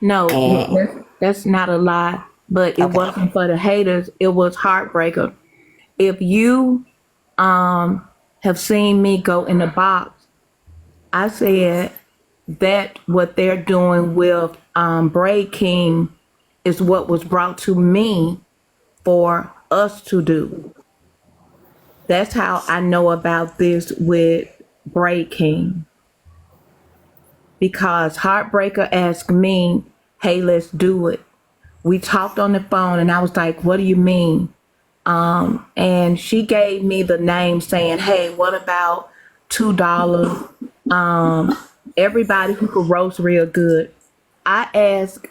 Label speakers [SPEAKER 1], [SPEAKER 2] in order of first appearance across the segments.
[SPEAKER 1] No,
[SPEAKER 2] And
[SPEAKER 1] that's not a lie. But it
[SPEAKER 2] okay.
[SPEAKER 1] wasn't for the haters. It was heartbreaker. If you have seen me go in the box, I said that what they're doing with Braid King is what was brought to me for us to do. That's how I know about this with Braid King because Heartbreaker asked me, "Hey, let's do it." We talked on the phone, and I was like, "What do you mean?" And she gave me the name, saying, "Hey, what about $2? Everybody who could roast real good." I asked,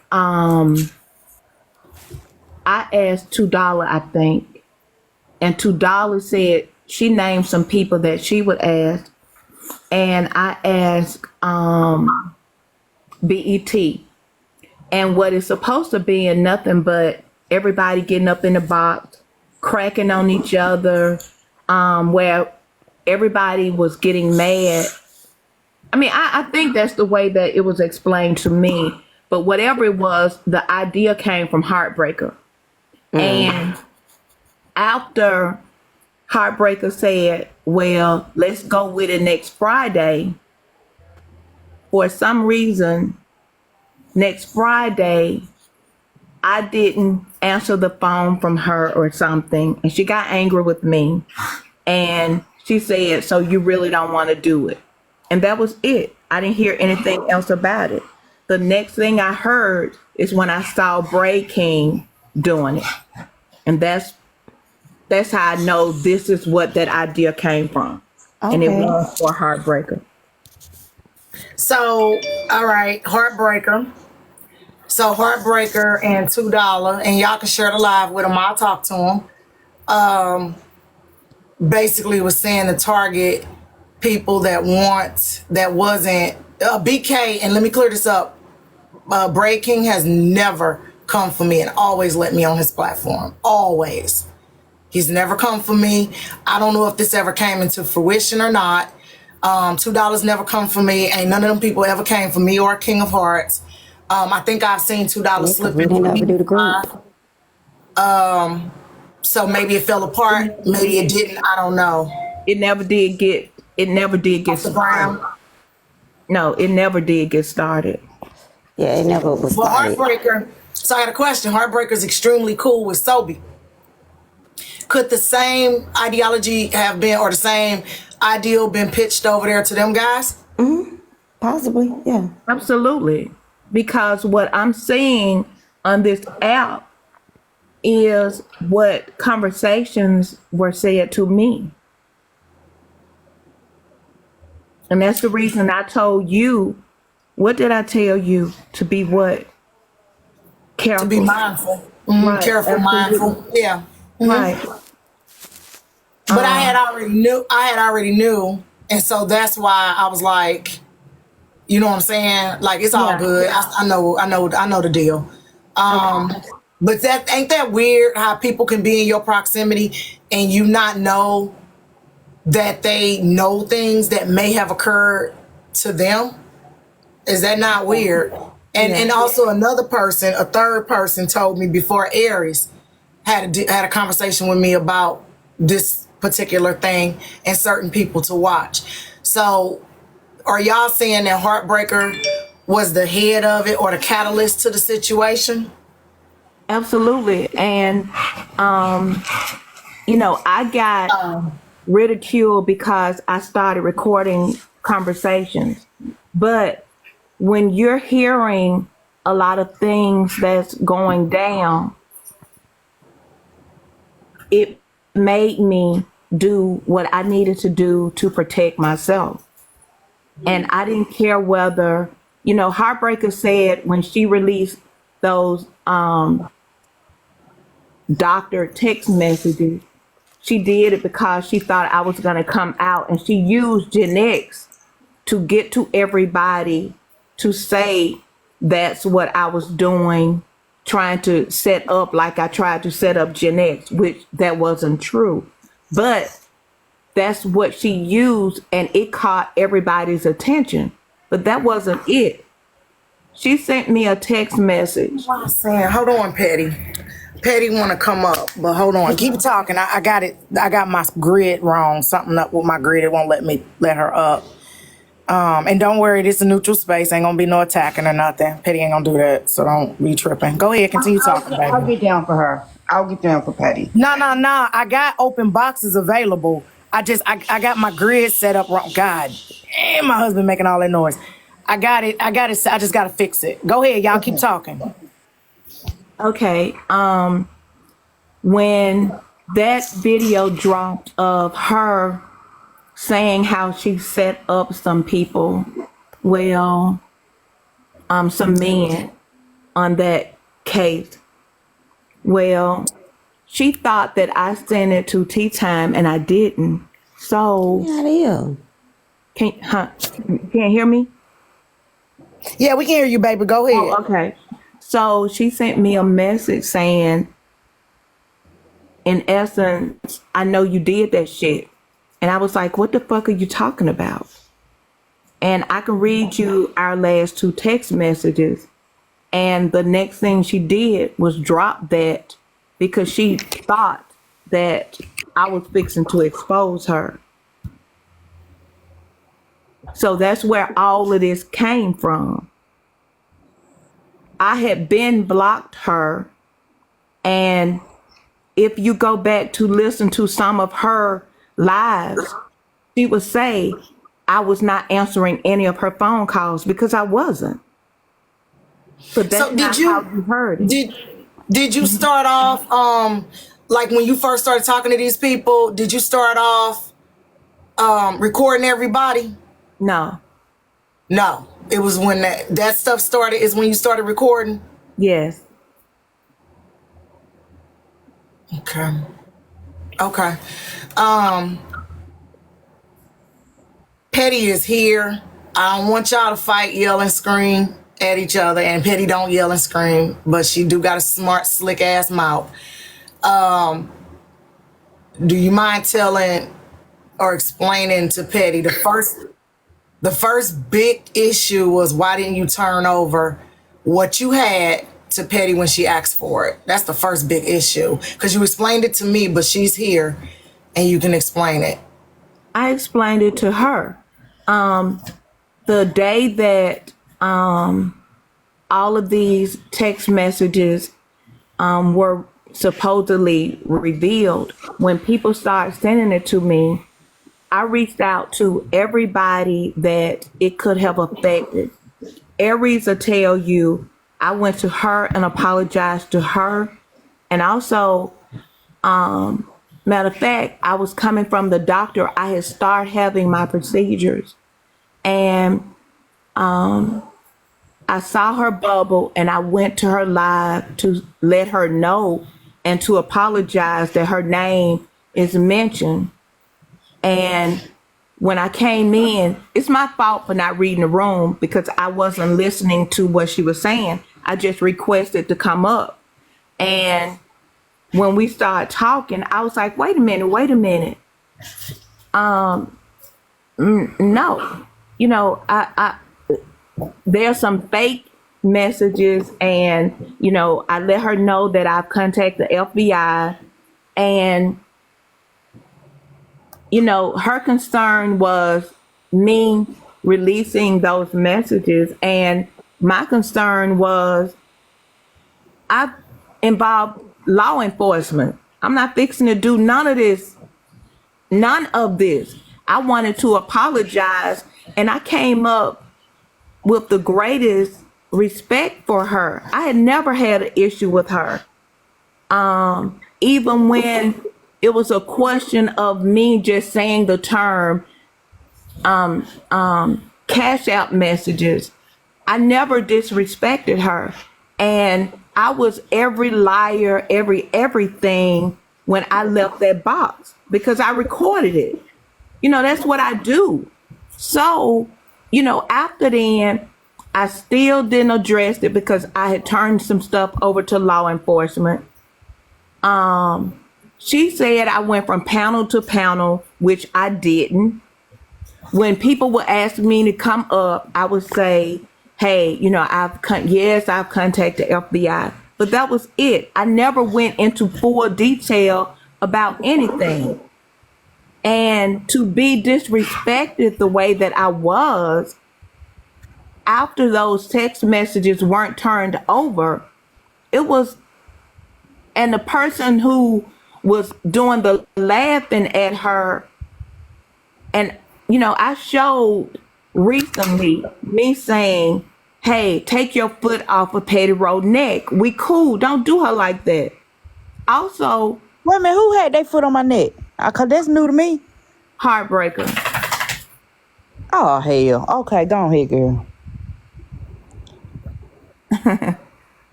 [SPEAKER 1] $2, I think, and $2 said she named some people that she would ask, and I asked BET, and what is supposed to be in nothing but everybody getting up in the box, cracking on each other, where everybody was getting mad. I mean, I think that's the way that it was explained to me. But whatever it was, the idea came from Heartbreaker. And after Heartbreaker said, "Well, let's go with it next Friday," for some reason, next Friday, I didn't answer the phone from her or something. And she got angry with me. And she said, "So you really don't want to do it?" And that was it. I didn't hear anything else about it. The next thing I heard is when I saw Bray King doing it. And that's how I know this is what that idea came from. And it
[SPEAKER 2] Okay.
[SPEAKER 1] was for Heartbreaker.
[SPEAKER 3] So, all right, Heartbreaker. So Heartbreaker and $2, and y'all can share the live with them. I'll talk to them. Basically, was saying to target people that wasn't BK. And let me clear this up. Bray King has never come for me and always let me on his platform. Always. He's never come for me. I don't know if this ever came into fruition or not. $2 never come for me. Ain't none of them people ever came for me or King of Hearts. I think I've seen $2
[SPEAKER 2] Yeah, because
[SPEAKER 3] slip
[SPEAKER 2] we
[SPEAKER 3] into
[SPEAKER 2] didn't ever do the
[SPEAKER 3] me.
[SPEAKER 2] group.
[SPEAKER 3] So maybe it fell apart. Maybe it didn't. I don't know.
[SPEAKER 1] It never did get it never did get
[SPEAKER 3] Off the ground.
[SPEAKER 1] started. No, it never did get started.
[SPEAKER 2] Yeah, it never was
[SPEAKER 3] Well,
[SPEAKER 2] started.
[SPEAKER 3] Heartbreaker. So I got a question. Heartbreaker is extremely cool with Sobe. Could the same ideology have been, or the same ideal been pitched over there to them guys?
[SPEAKER 2] Possibly, yeah.
[SPEAKER 1] Absolutely. Because what I'm seeing on this app is what conversations were said to me. And that's the reason I told you, what did I tell you? To be what?
[SPEAKER 3] To be
[SPEAKER 1] Careful.
[SPEAKER 3] mindful,
[SPEAKER 1] Right.
[SPEAKER 3] careful,
[SPEAKER 1] Absolutely.
[SPEAKER 3] mindful. Yeah.
[SPEAKER 1] Right.
[SPEAKER 3] But I had already knew. I had already knew, and so that's why I was like, you know what I'm saying? Like it's all
[SPEAKER 1] Yeah.
[SPEAKER 3] good. I know. I know. I know the deal.
[SPEAKER 1] Okay.
[SPEAKER 3] But that ain't that weird how people can be in your proximity and you not know that they know things that may have occurred to them. Is that not weird? And
[SPEAKER 1] Yeah.
[SPEAKER 3] also another person, a third person, told me before Aries had a conversation with me about this particular thing and certain people to watch. So, are y'all saying that Heartbreaker was the head of it or the catalyst to the situation?
[SPEAKER 1] Absolutely. And I got ridiculed because I started recording conversations. But when you're hearing a lot of things that's going down, it made me do what I needed to do to protect myself. And I didn't care whether, Heartbreaker said when she released those doctored text messages, she did it because she thought I was going to come out, and she used Gen X to get to everybody to say that's what I was doing, trying to set up like I tried to set up Gen X, which that wasn't true. But that's what she used, and it caught everybody's attention. But that wasn't it. She sent me a text message.
[SPEAKER 3] I'm saying, hold on, Petty. Petty want to come up, but hold on. Keep talking. I got it. I got my grid wrong. Something up with my grid. It won't let her up. And don't worry, this is a neutral space. Ain't gonna be no attacking or nothing. Petty ain't gonna do that, so don't be tripping. Go ahead, continue talking, baby.
[SPEAKER 4] I'll get down for her. I'll get down for Patty.
[SPEAKER 3] No. I got open boxes available. I got my grid set up wrong. God damn, my husband making all that noise. I got it. I just gotta fix it. Go ahead, y'all. Keep talking.
[SPEAKER 1] Okay. When that video dropped of her saying how she set up some people, well, some men on that case. Well, she thought that I sent it to Tea Time and I didn't. So
[SPEAKER 2] How do you?
[SPEAKER 1] can't hear me?
[SPEAKER 3] Yeah, we can hear you, baby. Go ahead.
[SPEAKER 1] Oh, okay. So she sent me a message saying, in essence, I know you did that shit. And I was like, what the fuck are you talking about? And I can read you our last 2 text messages. And the next thing she did was drop that because she thought that I was fixing to expose her. So that's where all of this came from. I had been blocked her. And if you go back to listen to some of her lives, she would say I was not answering any of her phone calls because I wasn't. But that's
[SPEAKER 3] So
[SPEAKER 1] not how you heard it.
[SPEAKER 3] Did you start off like when you first started talking to these people? Did you start off recording everybody?
[SPEAKER 1] No.
[SPEAKER 3] No, it was when that stuff started. Is when you started recording.
[SPEAKER 1] Yes.
[SPEAKER 3] Okay. Petty is here. I don't want y'all to fight, yell, and scream at each other. And Petty don't yell and scream, but she do got a smart, slick ass mouth. Do you mind telling or explaining to Petty the first big issue was why didn't you turn over what you had to Petty when she asked for it? That's the first big issue because you explained it to me, but she's here and you can explain it.
[SPEAKER 1] I explained it to her. The day that all of these text messages were supposedly revealed, when people started sending it to me, I reached out to everybody that it could have affected. Aries will tell you I went to her and apologized to her. And also, matter of fact, I was coming from the doctor. I had started having my procedures. And I saw her bubble and I went to her live to let her know and to apologize that her name is mentioned. And when I came in, it's my fault for not reading the room because I wasn't listening to what she was saying. I just requested to come up. And when we started talking, I was like, wait a minute. No, you know, I there's some fake messages and, you know, I let her know that I've contacted the FBI and, you know, her concern was me releasing those messages. And my concern was I involved law enforcement. I'm not fixing to do none of this. I wanted to apologize and I came up with the greatest respect for her. I had never had an issue with her. Even when it was a question of me just saying the term cash out messages, I never disrespected her. And I was every liar, everything when I left that box because I recorded it. You know, that's what I do. So, you know, after then, I still didn't address it because I had turned some stuff over to law enforcement. She said I went from panel to panel, which I didn't. When people would ask me to come up, I would say, hey, I've contacted FBI, but that was it. I never went into full detail about anything. And to be disrespected the way that I was after those text messages weren't turned over, it was, and the person who was doing the laughing at her, and I showed recently me saying, hey, take your foot off of Petty Road neck. We cool. Don't do her like that. Also,
[SPEAKER 5] Wait a minute, who had their foot on my neck? Cause that's new to me.
[SPEAKER 1] heartbreaker.
[SPEAKER 5] Oh hell. Okay, go ahead, girl.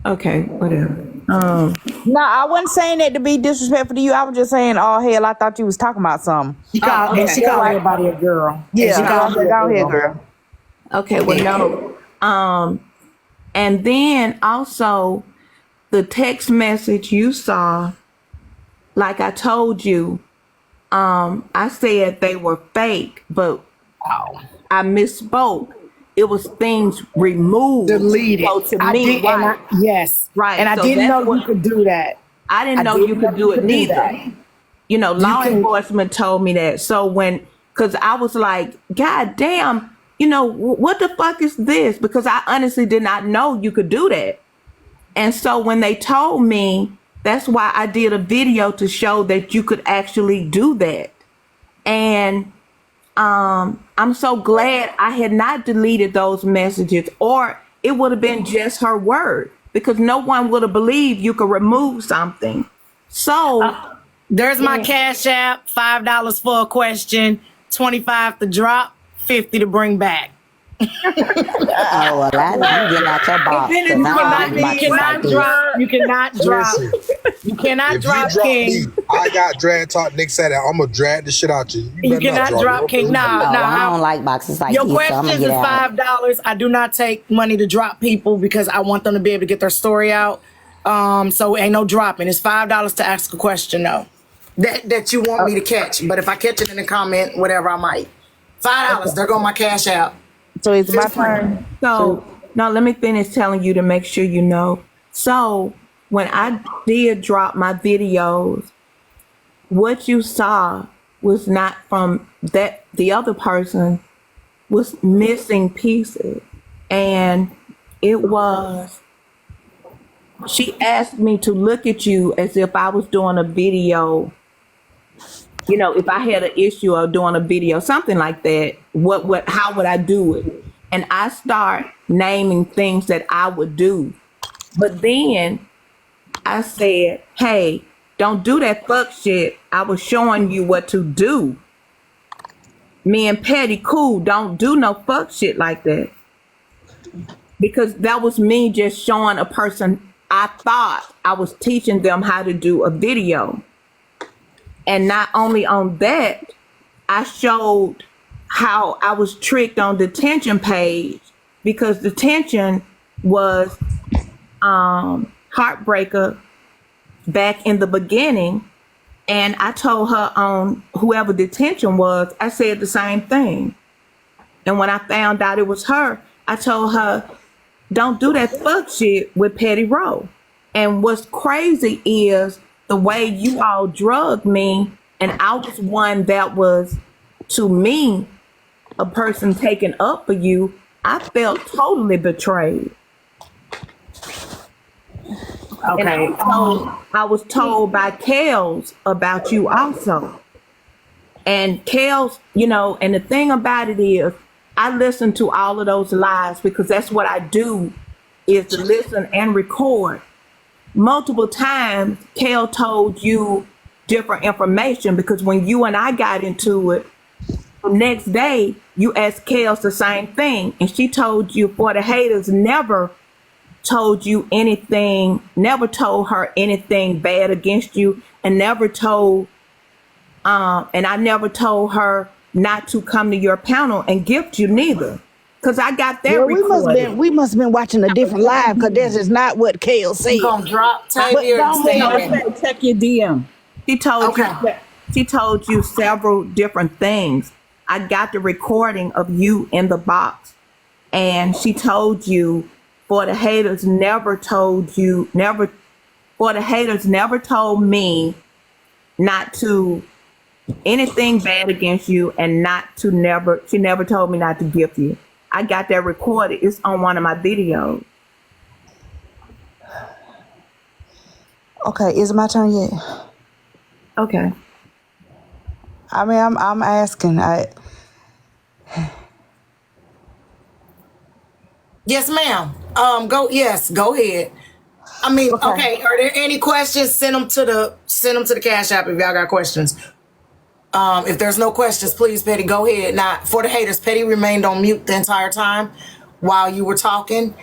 [SPEAKER 1] Okay, whatever.
[SPEAKER 5] No, I wasn't saying that to be disrespectful to you. I was just saying, oh hell, I thought you was talking about something.
[SPEAKER 3] She called, and she called everybody a girl.
[SPEAKER 5] Yeah,
[SPEAKER 3] she called
[SPEAKER 5] go ahead, girl.
[SPEAKER 1] Okay, well, no. And then also the text message you saw, like I told you, I said they were fake, but I misspoke. It was things removed.
[SPEAKER 3] Deleted.
[SPEAKER 1] So to
[SPEAKER 3] I
[SPEAKER 1] me,
[SPEAKER 3] did,
[SPEAKER 1] right,
[SPEAKER 3] yes.
[SPEAKER 1] right.
[SPEAKER 3] And I
[SPEAKER 1] So
[SPEAKER 3] didn't
[SPEAKER 1] that's
[SPEAKER 3] know you could do that.
[SPEAKER 1] I didn't know you could do it neither. Law enforcement told me that. So because I was like, God damn, what the fuck is this? Because I honestly did not know you could do that. And so when they told me, that's why I did a video to show that you could actually do that. And I'm so glad I had not deleted those messages, or it would have been just her word, because no one would have believed you could remove something. So
[SPEAKER 3] There's my Cash App, $5 for a question, 25 to drop, 50 to bring back.
[SPEAKER 2] Oh, well, you getting out your box.
[SPEAKER 3] You cannot drop. You cannot
[SPEAKER 6] If
[SPEAKER 3] drop
[SPEAKER 6] you drop
[SPEAKER 3] King.
[SPEAKER 6] me, I got Dragtok. Nick said that I'm gonna drag the shit out you.
[SPEAKER 3] You
[SPEAKER 6] better not
[SPEAKER 3] cannot drop King.
[SPEAKER 2] Oh, I don't like boxes like
[SPEAKER 3] Your
[SPEAKER 2] these, so I'm gonna
[SPEAKER 3] questions
[SPEAKER 2] get
[SPEAKER 3] is
[SPEAKER 2] out.
[SPEAKER 3] $5. I do not take money to drop people because I want them to be able to get their story out. So ain't no dropping. It's $5 to ask a question though. That you want me to catch. But if I catch it in the comment, whatever, I might. $5. There go my Cash App.
[SPEAKER 5] So it's my turn.
[SPEAKER 1] So now let me finish telling you to make sure you know. So when I did drop my videos, what you saw was not from that. The other person was missing pieces. And she asked me to look at you as if I was doing a video. If I had an issue of doing a video, something like that, how would I do it? And I start naming things that I would do. But then I said, hey, don't do that fuck shit. I was showing you what to do. Me and Petty, cool, don't do no fuck shit like that. Because that was me just showing a person, I thought I was teaching them how to do a video. And not only on that, I showed how I was tricked on detention page, because detention was heartbreaker back in the beginning. And I told her on whoever detention was, I said the same thing. And when I found out it was her, I told her, don't do that fuck shit with Petty Row. And what's crazy is the way you all drugged me, and I was one that was, to me, a person taken up for you. I felt totally betrayed.
[SPEAKER 3] Okay.
[SPEAKER 1] And I was told by Kels about you also. And Kels, and the thing about it is, I listen to all of those lies because that's what I do, is to listen and record. Multiple times, Kel told you different information, because when you and I got into it, the next day, you asked Kels the same thing. And she told you, for the haters, never told you anything, never told her anything bad against you, and never told, and I never told her not to come to your panel and gift you neither. Because I got that recorded.
[SPEAKER 5] We must have been watching a different live, because this is not what Kale said.
[SPEAKER 3] You gonna drop
[SPEAKER 5] But
[SPEAKER 3] Tavia
[SPEAKER 5] don't
[SPEAKER 3] and
[SPEAKER 5] check your DM.
[SPEAKER 1] She told you several different things. I got the recording of you in the box and she told you, for the haters never told you, never, for the haters never told me not to anything bad against you, and not to never, she never told me not to gift you. I got that recorded. It's on one of my videos.
[SPEAKER 5] Okay, is it my turn yet?
[SPEAKER 1] Okay.
[SPEAKER 5] I mean, I'm asking.
[SPEAKER 3] Yes, ma'am. Go ahead. I mean,
[SPEAKER 5] Okay.
[SPEAKER 3] okay. Are there any questions? Send them to the Cash App if y'all got questions. If there's no questions, please, Petty, go ahead. Now, for the haters, Petty remained on mute the entire time while you were talking.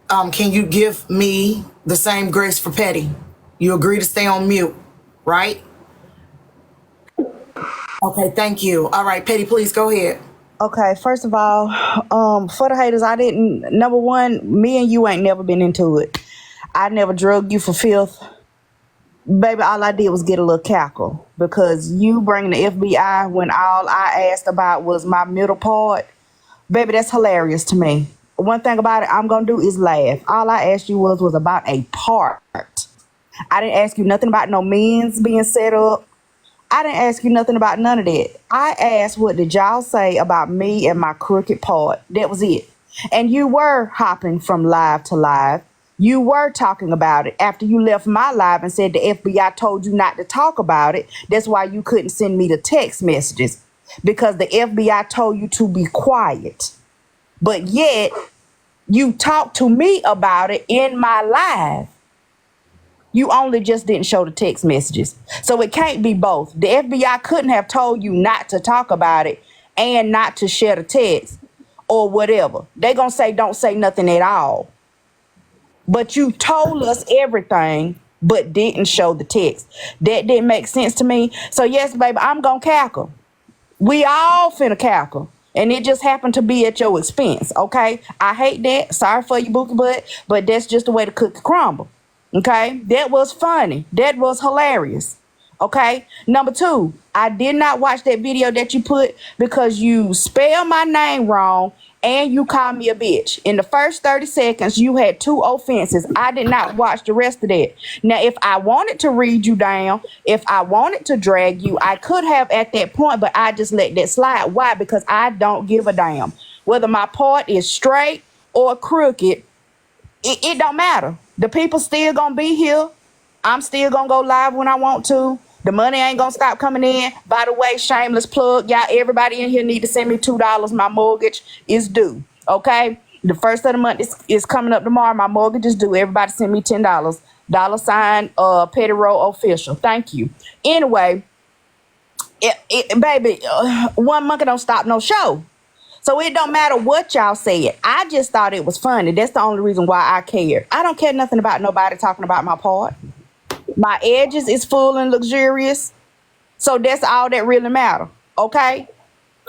[SPEAKER 3] Can you give me the same grace for Petty? You agree to stay on mute, right? Okay, thank you. All right, Petty, please go ahead.
[SPEAKER 5] Okay, first of all, for the haters, I didn't. Number one, me and you ain't never been into it. I never drug you for filth. Baby, all I did was get a little cackle because you bringing the FBI when all I asked about was my middle part. Baby, that's hilarious to me. One thing about it, I'm going to do is laugh. All I asked you was about a part. I didn't ask you nothing about no men's being set up. I didn't ask you nothing about none of that. I asked, what did y'all say about me and my crooked part? That was it. And you were hopping from live to live. You were talking about it after you left my live and said the FBI told you not to talk about it. That's why you couldn't send me the text messages, because the FBI told you to be quiet. But yet you talked to me about it in my live. You only just didn't show the text messages. So it can't be both. The FBI couldn't have told you not to talk about it and not to share the text or whatever. They gonna say don't say nothing at all. But you told us everything but didn't show the text. That didn't make sense to me. So yes, baby, I'm gonna cackle. We all finna cackle. And it just happened to be at your expense, okay? I hate that. Sorry for you, Bookie Butt, but that's just the way the cookie crumble. Okay? That was funny. That was hilarious. Okay? Number two, I did not watch that video that you put because you spelled my name wrong and you called me a bitch. In the first 30 seconds, you had 2 offenses. I did not watch the rest of that. Now, if I wanted to read you down, if I wanted to drag you, I could have at that point, but I just let that slide. Why? Because I don't give a damn. Whether my part is straight or crooked, it don't matter. The people still gonna be here. I'm still gonna go live when I want to. The money ain't gonna stop coming in. By the way, shameless plug, y'all, everybody in here need to send me $2. My mortgage is due. Okay? The first of the month is coming up tomorrow. My mortgage is due. Everybody send me $10. $ Petty Row Official. Thank you. Anyway, baby, one monkey don't stop no show. So it don't matter what y'all said. I just thought it was funny. That's the only reason why I care. I don't care nothing about nobody talking about my part. My edges is full and luxurious. So that's all that really matter. Okay?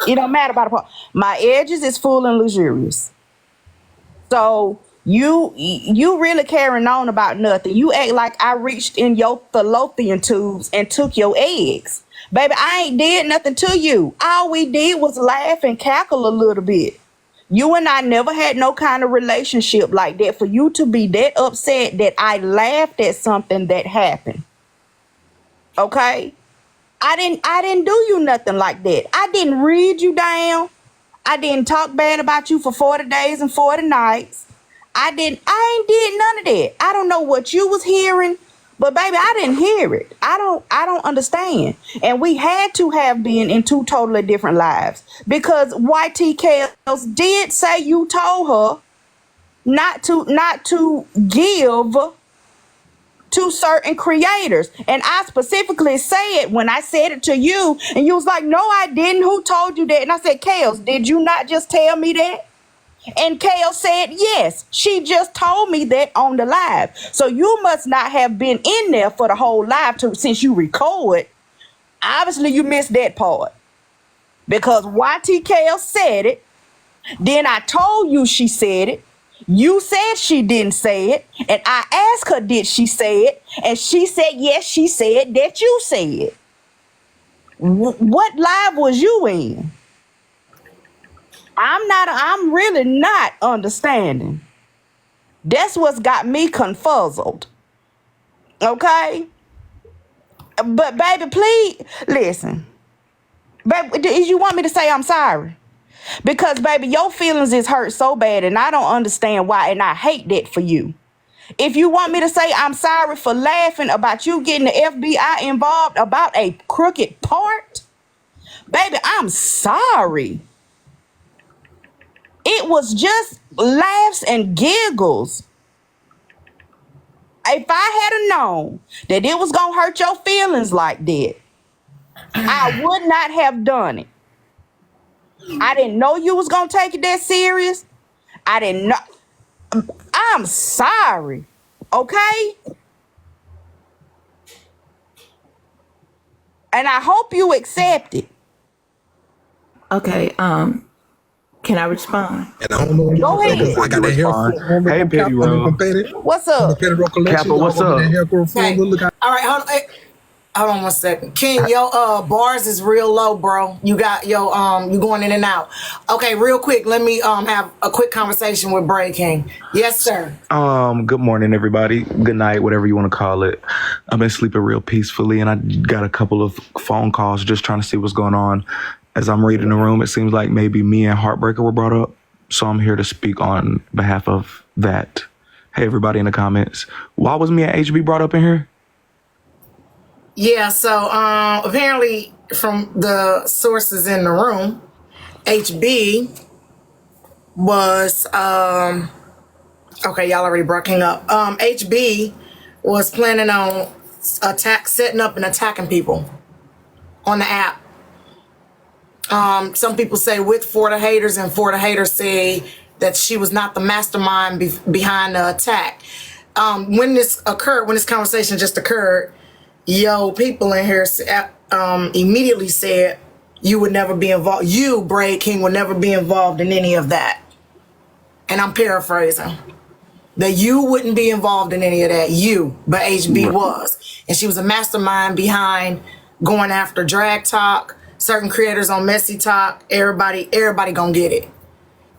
[SPEAKER 5] It don't matter about the part. My edges is full and luxurious. So you really carrying on about nothing. You act like I reached in your fallopian tubes and took your eggs. Baby, I ain't did nothing to you. All we did was laugh and cackle a little bit. You and I never had no kind of relationship like that for you to be that upset that I laughed at something that happened. Okay? I didn't do you nothing like that. I didn't read you down. I didn't talk bad about you for 40 days and 40 nights. I ain't did none of that. I don't know what you was hearing, but baby, I didn't hear it. I don't understand. And we had to have been in 2 totally different lives because YTKs did say you told her not to give to certain creators. And I specifically said, when I said it to you, and you was like, no, I didn't. Who told you that? And I said, Kales, did you not just tell me that? And Kale said, yes, she just told me that on the live. So you must not have been in there for the whole live since you record. Obviously, you missed that part. Because YT Kale said it. Then I told you she said it. You said she didn't say it. And I asked her, did she say it? And she said, yes, she said that you said. What live was you in? I'm really not understanding. That's what's got me confuzzled. Okay? But baby, please listen. Baby, you want me to say I'm sorry? Because baby, your feelings is hurt so bad and I don't understand why, and I hate that for you. If you want me to say I'm sorry for laughing about you getting the FBI involved about a crooked part, baby, I'm sorry. It was just laughs and giggles. If I had known that it was gonna hurt your feelings like that, I would not have done it. I didn't know you was gonna take it that serious. I didn't know. I'm sorry. Okay? And I hope you accept it.
[SPEAKER 1] Okay, can I respond?
[SPEAKER 6] And I don't know.
[SPEAKER 5] Go ahead.
[SPEAKER 6] I got that hair.
[SPEAKER 7] Hey, Petty Roll.
[SPEAKER 5] What's up?
[SPEAKER 7] Kappa, what's up?
[SPEAKER 3] Hey, all right, hold on 1 second. King, your bars is real low, bro. You got your you going in and out. Okay, real quick, let me have a quick conversation with Bray King. Yes, sir.
[SPEAKER 7] Good morning, everybody. Good night, whatever you want to call it. I've been sleeping real peacefully, and I got a couple of phone calls just trying to see what's going on. As I'm reading the room, it seems like maybe me and Heartbreaker were brought up, so I'm here to speak on behalf of that. Hey, everybody in the comments, why was me and HB brought up in here?
[SPEAKER 3] Yeah, so apparently from the sources in the room, HB was okay, y'all already breaking up. HB was planning on setting up and attacking people on the app. Some people say with For the Haters, and For the Haters say that she was not the mastermind behind the attack. When this conversation just occurred, people in here immediately said you would never be involved. You, Braid King, would never be involved in any of that. And I'm paraphrasing. That you wouldn't be involved in any of that. But HB was. And she was a mastermind behind going after Dragtok, certain creators on Messy Talk, everybody gonna get it.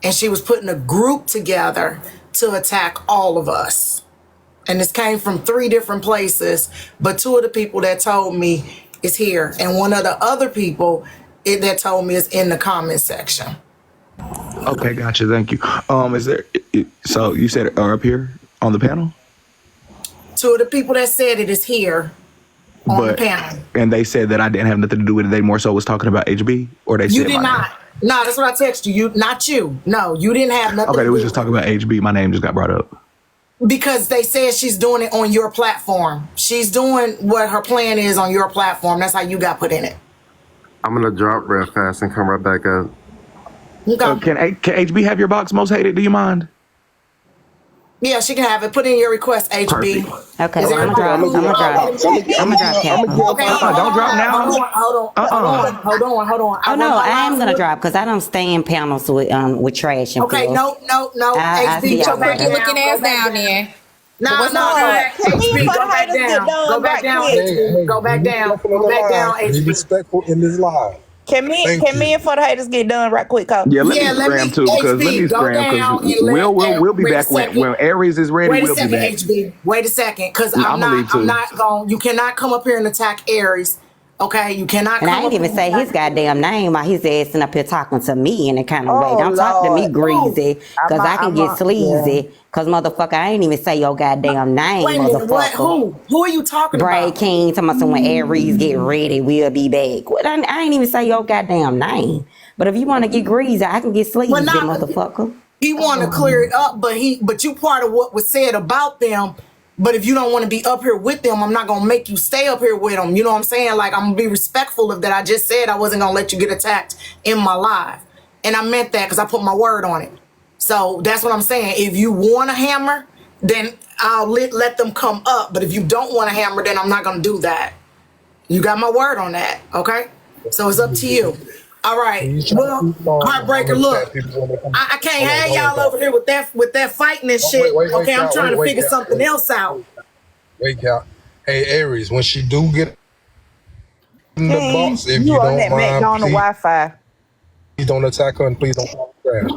[SPEAKER 3] And she was putting a group together to attack all of us. And this came from 3 different places, but 2 of the people that told me is here. And one of the other people that told me is in the comment section.
[SPEAKER 7] Okay, gotcha. Thank you. Is there? So you said are up here on the panel?
[SPEAKER 3] 2 of the people that said it is here on the panel.
[SPEAKER 7] And they said that I didn't have nothing to do with it. They more so was talking about HB, or they said
[SPEAKER 3] you did not. No, that's what I texted you. Not you. No, you didn't have nothing.
[SPEAKER 7] Okay, they was just talking about HB. My name just got brought up.
[SPEAKER 3] Because they said she's doing it on your platform. She's doing what her plan is on your platform. That's how you got put in it.
[SPEAKER 8] I'm gonna drop real fast and come right back up.
[SPEAKER 3] Okay.
[SPEAKER 7] Can HB have your box most hated? Do you mind?
[SPEAKER 3] Yeah, she can have it. Put in your request, HB.
[SPEAKER 7] Perfect.
[SPEAKER 2] Okay,
[SPEAKER 3] Is
[SPEAKER 2] I'm gonna drop.
[SPEAKER 3] everybody-
[SPEAKER 2] I'm gonna drop Cappa.
[SPEAKER 3] Okay,
[SPEAKER 7] Don't drop now.
[SPEAKER 3] Hold on.
[SPEAKER 2] Oh no, I am gonna drop because I don't stay in panels with trash and
[SPEAKER 3] Okay,
[SPEAKER 2] filth.
[SPEAKER 3] no.
[SPEAKER 2] I see
[SPEAKER 3] HB,
[SPEAKER 2] y'all
[SPEAKER 3] go back
[SPEAKER 2] later.
[SPEAKER 3] down.
[SPEAKER 9] Looking ass down there.
[SPEAKER 3] No,
[SPEAKER 5] What's
[SPEAKER 3] no,
[SPEAKER 5] up?
[SPEAKER 3] HB, go back down. Go back down, HB. Go back down. Go back down,
[SPEAKER 6] Be
[SPEAKER 3] HB.
[SPEAKER 6] respectful in this live.
[SPEAKER 5] Can me and For the Haters get done right quick?
[SPEAKER 7] Yeah, let
[SPEAKER 3] Yeah,
[SPEAKER 7] me
[SPEAKER 3] let
[SPEAKER 7] scram
[SPEAKER 3] me-
[SPEAKER 7] too, because
[SPEAKER 3] HB,
[SPEAKER 7] let me
[SPEAKER 3] go
[SPEAKER 7] scram
[SPEAKER 3] down
[SPEAKER 7] because
[SPEAKER 3] and let-
[SPEAKER 7] we'll be
[SPEAKER 3] wait a
[SPEAKER 7] back when
[SPEAKER 3] second.
[SPEAKER 7] Aries is ready.
[SPEAKER 3] Wait a
[SPEAKER 7] We'll be
[SPEAKER 3] second,
[SPEAKER 7] back.
[SPEAKER 3] HB. Wait a second, because
[SPEAKER 7] Yeah, I'ma leave too.
[SPEAKER 3] I'm not going. You cannot come up here and attack Aries. Okay, you cannot.
[SPEAKER 2] And
[SPEAKER 3] come
[SPEAKER 2] I ain't
[SPEAKER 3] up
[SPEAKER 2] even
[SPEAKER 3] and
[SPEAKER 2] say
[SPEAKER 3] attack-
[SPEAKER 2] his goddamn name while he's asking up here talking to me in a kind of way.
[SPEAKER 5] Oh,
[SPEAKER 2] Don't talk to me
[SPEAKER 5] Lord.
[SPEAKER 2] greasy, because I can get sleazy. Because motherfucker, I ain't even say your goddamn name,
[SPEAKER 3] Wait a minute, what?
[SPEAKER 2] motherfucker.
[SPEAKER 3] Who are you talking
[SPEAKER 2] Bray
[SPEAKER 3] about?
[SPEAKER 2] King talking about when Aries get ready, we'll be back. What? I ain't even say your goddamn name. But if you want to get greasy, I can get sleazy,
[SPEAKER 3] Well, not-
[SPEAKER 2] motherfucker.
[SPEAKER 3] He want to clear it up, but you part of what was said about them. But if you don't want to be up here with them, I'm not gonna make you stay up here with them. You know what I'm saying? Like, I'm gonna be respectful of that. I just said I wasn't gonna let you get attacked in my live, and I meant that because I put my word on it. So that's what I'm saying. If you want a hammer, then I'll let them come up. But if you don't want a hammer, then I'm not gonna do that. You got my word on that, okay? So it's up to you. All right. Well, Heartbreaker, look, I can't have y'all over here with that fighting and shit.
[SPEAKER 6] wait,
[SPEAKER 3] Okay, I'm
[SPEAKER 6] Cal,
[SPEAKER 3] trying to
[SPEAKER 6] wait,
[SPEAKER 3] figure
[SPEAKER 6] Cal.
[SPEAKER 3] something else out.
[SPEAKER 6] Wait, Cal. Hey, Aries, when she do get in the box, if
[SPEAKER 5] You
[SPEAKER 6] you
[SPEAKER 5] on
[SPEAKER 6] don't
[SPEAKER 5] that
[SPEAKER 6] mind,
[SPEAKER 5] McDonald's
[SPEAKER 6] please.
[SPEAKER 5] Wi-Fi?
[SPEAKER 6] Please don't attack her and please don't crash.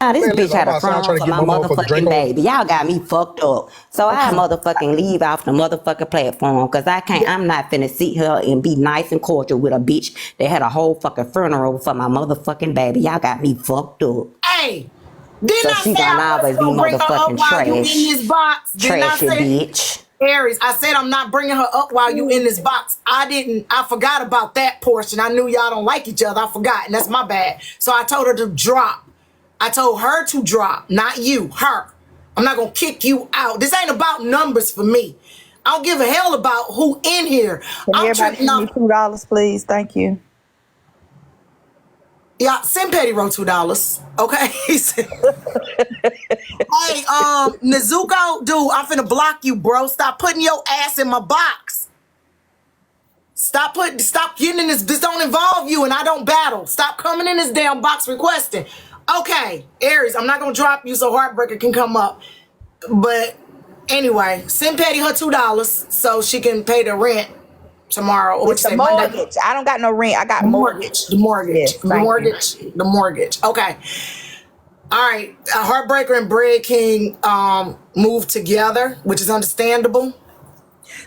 [SPEAKER 2] Ah, this
[SPEAKER 6] Man,
[SPEAKER 2] bitch
[SPEAKER 6] listen,
[SPEAKER 2] had
[SPEAKER 6] I'm
[SPEAKER 2] a
[SPEAKER 6] outside
[SPEAKER 2] funeral
[SPEAKER 6] trying
[SPEAKER 2] for
[SPEAKER 6] to get
[SPEAKER 2] my
[SPEAKER 6] my motherfucking drink
[SPEAKER 2] motherfucking
[SPEAKER 6] on.
[SPEAKER 2] baby. Y'all got me fucked up. So I motherfucking leave off the motherfucking platform because I'm not finna sit here and be nice and cordial with a bitch that had a whole fucking funeral for my motherfucking baby. Y'all got me fucked up.
[SPEAKER 3] Hey, didn't
[SPEAKER 2] So
[SPEAKER 3] I
[SPEAKER 2] she
[SPEAKER 3] say
[SPEAKER 2] gonna
[SPEAKER 3] I
[SPEAKER 2] always
[SPEAKER 3] wasn't
[SPEAKER 2] be
[SPEAKER 3] gonna bring her up
[SPEAKER 2] motherfucking
[SPEAKER 3] while you in
[SPEAKER 2] trash.
[SPEAKER 3] this box? Didn't I
[SPEAKER 2] Trashy
[SPEAKER 3] say,
[SPEAKER 2] bitch.
[SPEAKER 3] Aries, I said I'm not bringing her up while you in this box. I forgot about that portion. I knew y'all don't like each other. I forgot, and that's my bad. So I told her to drop. I told her to drop, not you, her. I'm not gonna kick you out. This ain't about numbers for me. I don't give a hell about who in here.
[SPEAKER 5] Can
[SPEAKER 3] I'm
[SPEAKER 5] everybody
[SPEAKER 3] tripping
[SPEAKER 5] give me
[SPEAKER 3] off.
[SPEAKER 5] $2, please? Thank you.
[SPEAKER 3] Yeah, send Petty wrote $2. Okay. He said, hey, Nezuko, dude, I'm finna block you, bro. Stop putting your ass in my box. Stop getting in this. This don't involve you, and I don't battle. Stop coming in this damn box requesting. Okay, Aries, I'm not gonna drop you so Heartbreaker can come up. But anyway, send Petty her $2 so she can pay the rent tomorrow. Or what
[SPEAKER 5] It's
[SPEAKER 3] you
[SPEAKER 5] the
[SPEAKER 3] say, Monday?
[SPEAKER 5] mortgage. I don't got no rent. I got mortgage.
[SPEAKER 3] The mortgage.
[SPEAKER 5] Yes, thank you.
[SPEAKER 3] The mortgage. Okay. All right. Heartbreaker and Bread King moved together, which is understandable.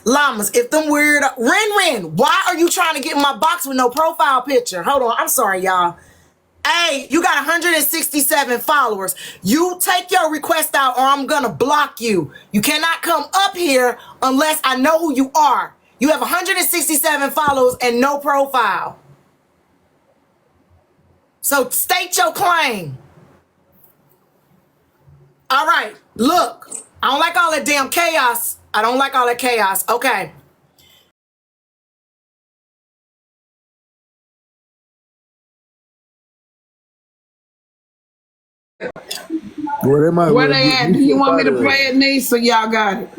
[SPEAKER 3] Llamas, if them weird Ren, why are you trying to get in my box with no profile picture? Hold on. I'm sorry, y'all. Hey, you got 167 followers. You take your request out or I'm gonna block you. You cannot come up here unless I know who you are. You have 167 followers and no profile. So state your claim. All right, look, I don't like all that damn chaos. I don't like all that chaos. Okay.
[SPEAKER 9] Well, they might
[SPEAKER 10] Where
[SPEAKER 9] well
[SPEAKER 10] they
[SPEAKER 9] get
[SPEAKER 10] at?
[SPEAKER 9] me
[SPEAKER 10] Do you
[SPEAKER 9] up
[SPEAKER 10] want me
[SPEAKER 9] out
[SPEAKER 10] to
[SPEAKER 9] of there.
[SPEAKER 10] play it, niece, so y'all got it?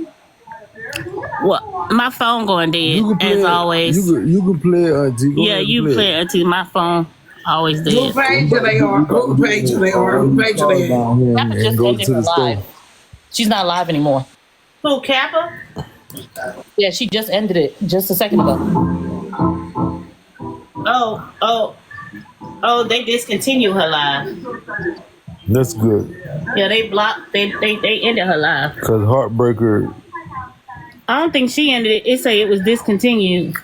[SPEAKER 11] Well, my phone going
[SPEAKER 9] You
[SPEAKER 11] dead
[SPEAKER 9] can
[SPEAKER 11] as
[SPEAKER 9] play it.
[SPEAKER 11] always.
[SPEAKER 9] You can play it, Auntie. Go
[SPEAKER 11] Yeah,
[SPEAKER 9] ahead and
[SPEAKER 11] you
[SPEAKER 9] play it.
[SPEAKER 11] play it until my phone always
[SPEAKER 10] Who
[SPEAKER 11] dead.
[SPEAKER 10] page are they are? Who page are they are? Who
[SPEAKER 9] These
[SPEAKER 10] page are
[SPEAKER 9] cars
[SPEAKER 10] they at?
[SPEAKER 9] down here
[SPEAKER 12] Kappa
[SPEAKER 9] and
[SPEAKER 12] just
[SPEAKER 9] go
[SPEAKER 12] ended
[SPEAKER 9] to
[SPEAKER 12] her
[SPEAKER 9] the store.
[SPEAKER 12] live. She's not live anymore.
[SPEAKER 11] Who, Kappa?
[SPEAKER 12] Yeah, she just ended it just a second ago.
[SPEAKER 11] Oh, oh, oh, they discontinued her live.
[SPEAKER 9] That's good.
[SPEAKER 11] Yeah, they blocked, they ended her live.
[SPEAKER 9] Cause Heartbreaker,
[SPEAKER 11] I don't think she ended it. It say it was discontinued.